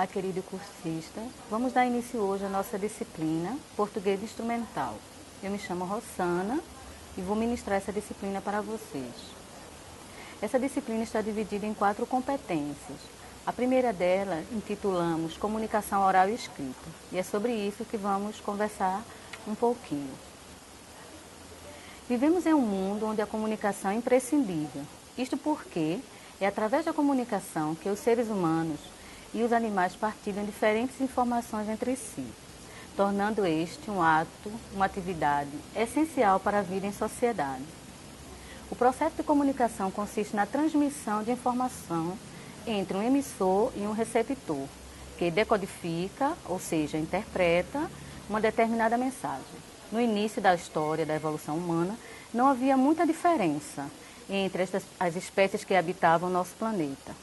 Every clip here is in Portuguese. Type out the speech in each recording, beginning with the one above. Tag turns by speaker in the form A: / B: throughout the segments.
A: querido cursista. Vamos dar início hoje à nossa disciplina Português Instrumental. Eu me chamo Rossana e vou ministrar essa disciplina para vocês. Essa disciplina está dividida em 4 competências. A primeira dela intitulamos Comunicação Oral e Escrita, e é sobre isso que vamos conversar um pouquinho. Vivemos em um mundo onde a comunicação é imprescindível. Isto porque é através da comunicação que os seres humanos e os animais partilham diferentes informações entre si, tornando este um ato, uma atividade essencial para a vida em sociedade. O processo de comunicação consiste na transmissão de informação entre um emissor e um receptor, que decodifica, ou seja, interpreta, uma determinada mensagem. No início da história da evolução humana, não havia muita diferença entre as espécies que habitavam o nosso planeta.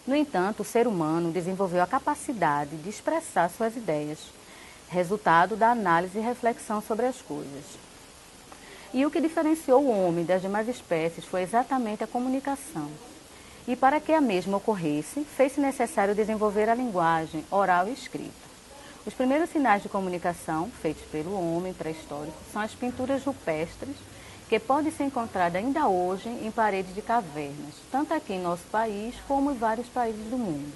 A: No entanto, o ser humano desenvolveu a capacidade de expressar suas ideias, resultado da análise e reflexão sobre as coisas. E o que diferenciou o homem das demais espécies foi exatamente a comunicação. E para que a mesma ocorresse, fez-se necessário desenvolver a linguagem oral e escrita. Os primeiros sinais de comunicação, feitos pelo homem pré-histórico, são as pinturas rupestres, que podem ser encontradas ainda hoje em paredes de cavernas, tanto aqui em nosso país como em vários países do mundo.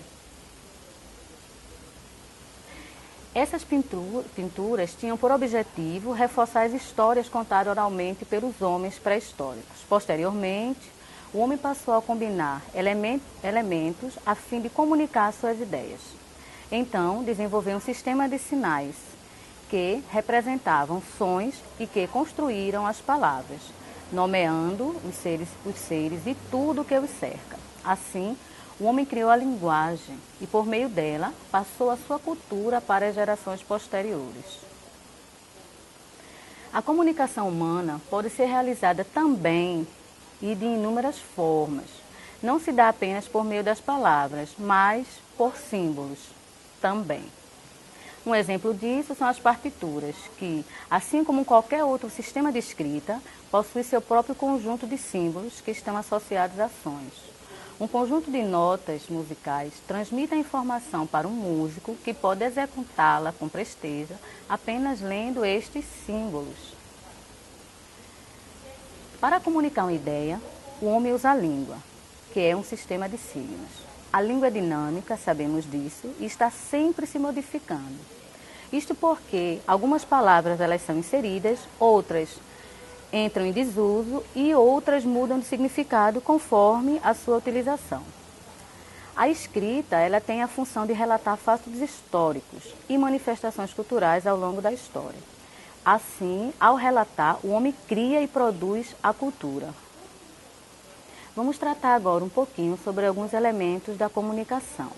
A: Essas pinturas tinham por objetivo reforçar as histórias contadas oralmente pelos homens pré-históricos. Posteriormente, o homem passou a combinar elementos a fim de comunicar suas ideias. Então, desenvolveu um sistema de sinais que representavam sons e que construíram as palavras, nomeando os seres e tudo que os cerca. Assim, o homem criou a linguagem e, por meio dela, passou a sua cultura para as gerações posteriores. A comunicação humana pode ser realizada também e de inúmeras formas. Não se dá apenas por meio das palavras, mas por símbolos também. Um exemplo disso são as partituras, que, assim como qualquer outro sistema de escrita, possui seu próprio conjunto de símbolos que estão associados a sons. Um conjunto de notas musicais transmite a informação para um músico que pode executá-la com presteza apenas lendo estes símbolos. Para comunicar uma ideia, o homem usa a língua, que é um sistema de signos. A língua é dinâmica, sabemos disso, e está sempre se modificando. Isto porque algumas palavras elas são inseridas, outras entram em desuso e outras mudam de significado conforme a sua utilização. A escrita ela tem a função de relatar fatos históricos e manifestações culturais ao longo da história. Assim, ao relatar, o homem cria e produz a cultura. Vamos tratar agora um pouquinho sobre alguns elementos da comunicação.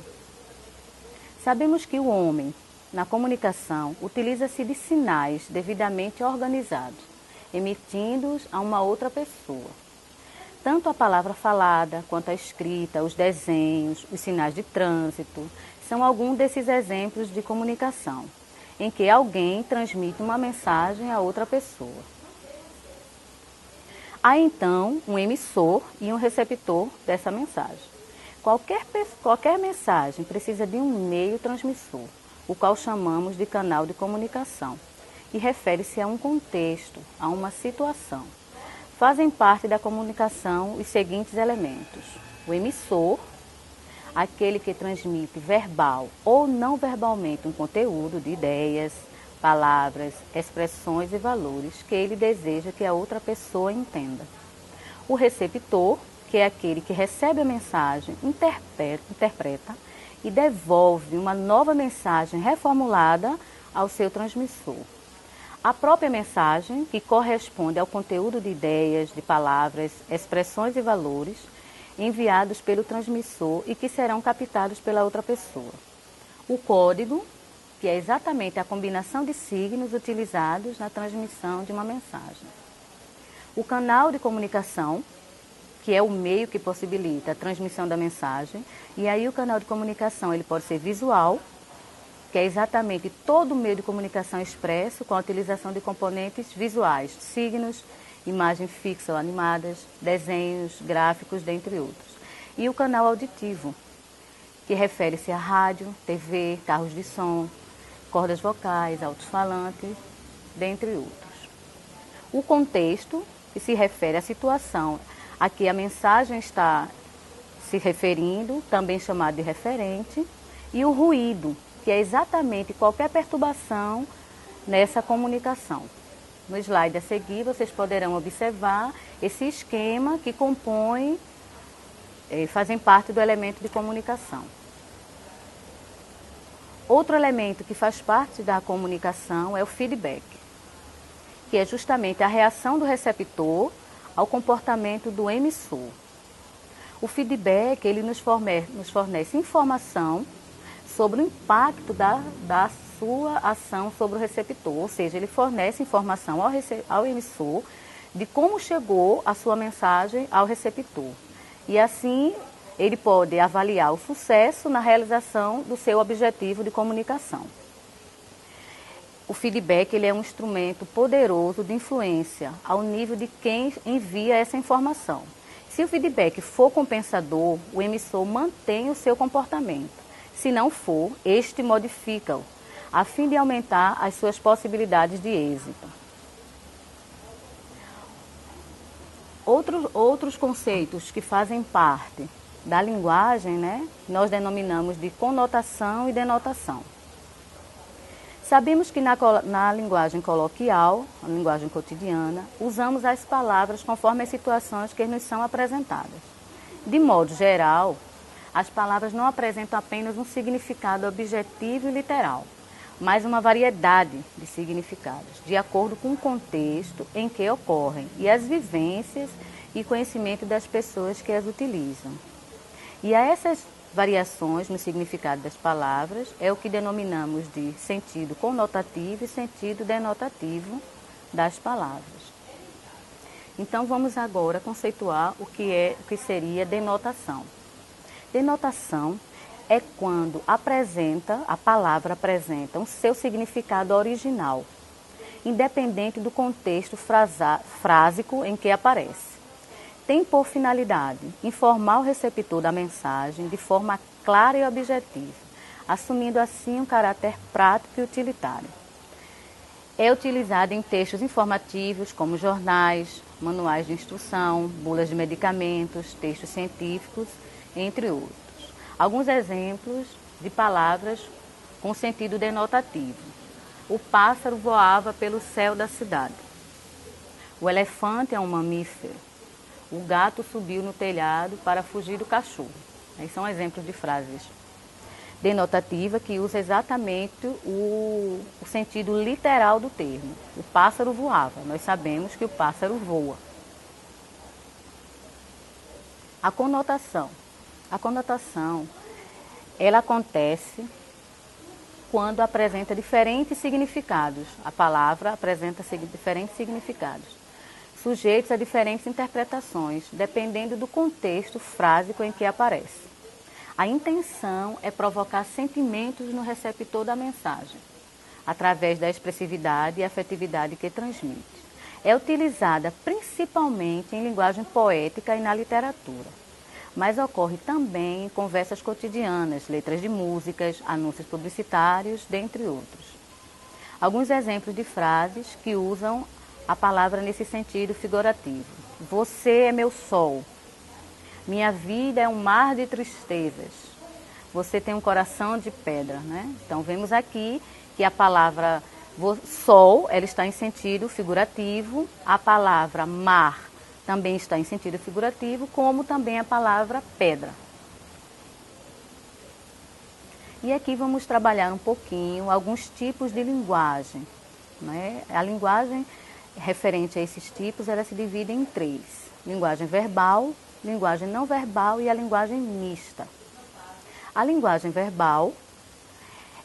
A: Sabemos que o homem, na comunicação, utiliza-se de sinais devidamente organizados, emitindo-os a uma outra pessoa. Tanto a palavra falada quanto a escrita, os desenhos, os sinais de trânsito, são alguns desses exemplos de comunicação, em que alguém transmite uma mensagem a outra pessoa. Há então um emissor e um receptor dessa mensagem. Qualquer mensagem precisa de um meio transmissor, o qual chamamos de canal de comunicação, e refere-se a um contexto, a uma situação. Fazem parte da comunicação os seguintes elementos: o emissor, aquele que transmite verbal ou não verbalmente um conteúdo de ideias, palavras, expressões e valores que ele deseja que a outra pessoa entenda. O receptor, que é aquele que recebe a mensagem, interpreta e devolve uma nova mensagem reformulada ao seu transmissor. A própria mensagem, que corresponde ao conteúdo de ideias, de palavras, expressões e valores enviados pelo transmissor e que serão captados pela outra pessoa. O código, que é exatamente a combinação de signos utilizados na transmissão de uma mensagem. O canal de comunicação, que é o meio que possibilita a transmissão da mensagem, e aí o canal de comunicação ele pode ser visual, que é exatamente todo o meio de comunicação expresso com a utilização de componentes visuais, signos, imagens fixas ou animadas, desenhos, gráficos, dentre outros. E o canal auditivo, que refere-se a rádio, TV, carros de som, cordas vocais, alto-falantes, dentre outros. O contexto, que se refere à situação a que a mensagem está se referindo, também chamado de referente, e o ruído, que é exatamente qualquer perturbação nessa comunicação. No slide a seguir, vocês poderão observar esse esquema que compõe, fazem parte do elemento de comunicação. Outro elemento que faz parte da comunicação é o feedback, que é justamente a reação do receptor ao comportamento do emissor. O feedback, ele nos fornece informação sobre o impacto da sua ação sobre o receptor, ou seja, ele fornece informação ao emissor de como chegou a sua mensagem ao receptor. E assim, ele pode avaliar o sucesso na realização do seu objetivo de comunicação. O feedback, ele é um instrumento poderoso de influência ao nível de quem envia essa informação. Se o feedback for compensador, o emissor mantém o seu comportamento. Se não for, este modifica-o, a fim de aumentar as suas possibilidades de êxito. Outros conceitos que fazem parte da linguagem, né, nós denominamos de conotação e denotação. Sabemos que na linguagem coloquial, na linguagem cotidiana, usamos as palavras conforme as situações que nos são apresentadas. De modo geral, as palavras não apresentam apenas um significado objetivo e literal, mas uma variedade de significados, de acordo com o contexto em que ocorrem e as vivências e conhecimento das pessoas que as utilizam. E a essas variações no significado das palavras é o que denominamos de sentido conotativo e sentido denotativo das palavras. Então vamos agora conceituar o que seria denotação. Denotação é quando a palavra apresenta um seu significado original, independente do contexto frásico em que aparece. Tem por finalidade informar o receptor da mensagem de forma clara e objetiva, assumindo assim um caráter prático e utilitário. É utilizado em textos informativos como jornais, manuais de instrução, bulas de medicamentos, textos científicos, entre outros. Alguns exemplos de palavras com sentido denotativo. O pássaro voava pelo céu da cidade. O elefante é um mamífero. O gato subiu no telhado para fugir do cachorro. Aí são exemplos de frases denotativa que usa exatamente o sentido literal do termo. O pássaro voava. Nós sabemos que o pássaro voa. A conotação. A conotação, ela acontece quando apresenta diferentes significados. A palavra apresenta diferentes significados, sujeitos a diferentes interpretações, dependendo do contexto frásico em que aparece. A intenção é provocar sentimentos no receptor da mensagem, através da expressividade e afetividade que transmite. É utilizada principalmente em linguagem poética e na literatura, mas ocorre também em conversas cotidianas, letras de músicas, anúncios publicitários, dentre outros. Alguns exemplos de frases que usam a palavra nesse sentido figurativo. Você é meu sol. Minha vida é um mar de tristezas. Você tem um coração de pedra, né? Então, vemos aqui que a palavra sol, ela está em sentido figurativo. A palavra mar também está em sentido figurativo, como também a palavra pedra. E aqui vamos trabalhar um pouquinho alguns tipos de linguagem, né? A linguagem referente a esses tipos, ela se divide em três: linguagem verbal, linguagem não verbal e a linguagem mista. A linguagem verbal,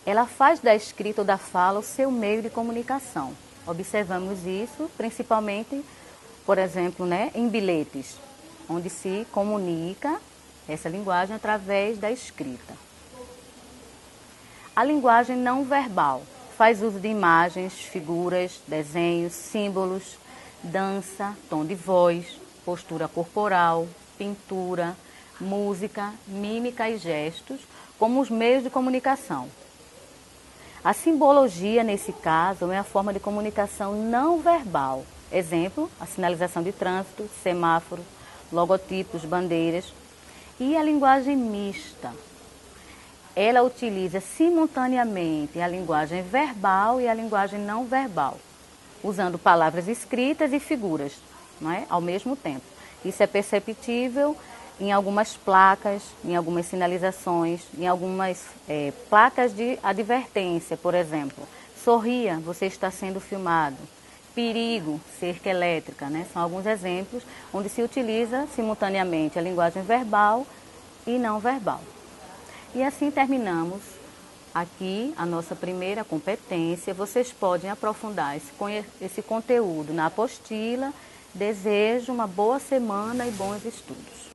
A: ela faz da escrita ou da fala o seu meio de comunicação. Observamos isso principalmente, por exemplo, né, em bilhetes, onde se comunica essa linguagem através da escrita. A linguagem não verbal faz uso de imagens, figuras, desenhos, símbolos, dança, tom de voz, postura corporal, pintura, música, mímica e gestos, como os meios de comunicação. A simbologia, nesse caso, é a forma de comunicação não verbal. Exemplo, a sinalização de trânsito, semáforos, logotipos, bandeiras. E a linguagem mista. Ela utiliza simultaneamente a linguagem verbal e a linguagem não verbal, usando palavras escritas e figuras, não é? Ao mesmo tempo. Isso é perceptível em algumas placas, em algumas sinalizações, em algumas placas de advertência, por exemplo. Sorria, você está sendo filmado. Perigo, cerca elétrica, né? São alguns exemplos onde se utiliza simultaneamente a linguagem verbal e não verbal. E assim terminamos aqui a nossa primeira competência. Vocês podem aprofundar esse conteúdo na apostila. Desejo uma boa semana e bons estudos.